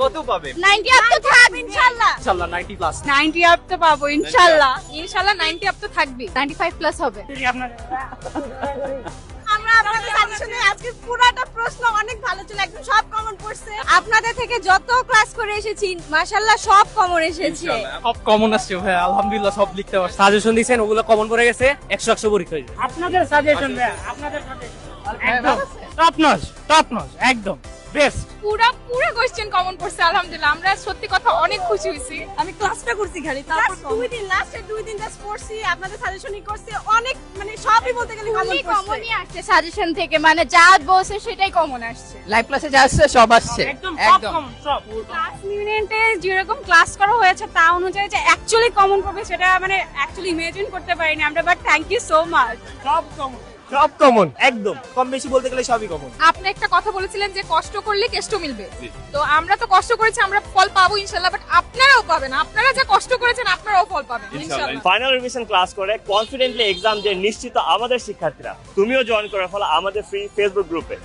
কত পাবে? 90 আপ তো থাকবে ইনশাআল্লাহ। ইনশাআল্লাহ 90 প্লাস। 90 আপ তো পাবো ইনশাআল্লাহ। ইনশাআল্লাহ 90 আপ তো থাকবে। 95 প্লাস হবে। আমরা আপনাদের সাজেশনে আজকে পুরাটা প্রশ্ন অনেক ভালো ছিল, একদম সব কমন পড়ছে। আপনাদের থেকে যত ক্লাস করে এসেছি মাশাআল্লাহ সব কমন এসেছে। সব কমন আসছে ভাই, আলহামদুলিল্লাহ সব লিখতে পারছি। সাজেশন দিয়েছেন ওগুলো কমন পড়ে গেছে, 100 পরীক্ষা হয়েছে। আপনাদের সাজেশন ভাই, আপনাদের সাজেশন একদম টপ নচ একদম বেস্ট। পুরো কোশ্চেন কমন পড়ছে আলহামদুলিল্লাহ। আমরা সত্যি কথা অনেক খুশি হইছি। আমি ক্লাসটা করছি খালি, তারপর লাস্টের 2 দিন জাস্ট পড়ছি, আপনাদের সাজেশনই করছি। অনেক মানে সবই বলতে গেলে কমন পড়ছে। কমনই আসছে সাজেশন থেকে, মানে যা বলছে সেটাই কমন আসছে। লাইভ ক্লাসে যা আসছে সব আসছে একদম টপ কমন সব। ক্লাস মিনিটে যেরকম ক্লাস করা হয়েছে তা অনুযায়ী যে অ্যাকচুয়ালি কমন পাবে সেটা মানে অ্যাকচুয়ালি ইমাজিন করতে পারিনি আমরা, but thank you so much. সব কমন একদম, কম বেশি বলতে গেলে সবই কমন। আপনি একটা কথা বলেছিলেন যে কষ্ট করলে কেষ্ট মিলবে, তো আমরা তো কষ্ট করেছি, আমরা ফল পাবো ইনশাআল্লাহ, বাট আপনারাও পাবেন। আপনারা যে কষ্ট করেছেন আপনারাও ফল পাবেন ইনশাআল্লাহ। ফাইনাল রিভিশন ক্লাস করে কনফিডেন্টলি এক্সাম দিয়ে নিশ্চিত আমাদের শিক্ষার্থীরা। তুমিও জয়েন করে ফেলো আমাদের ফ্রি ফেসবুক গ্রুপে।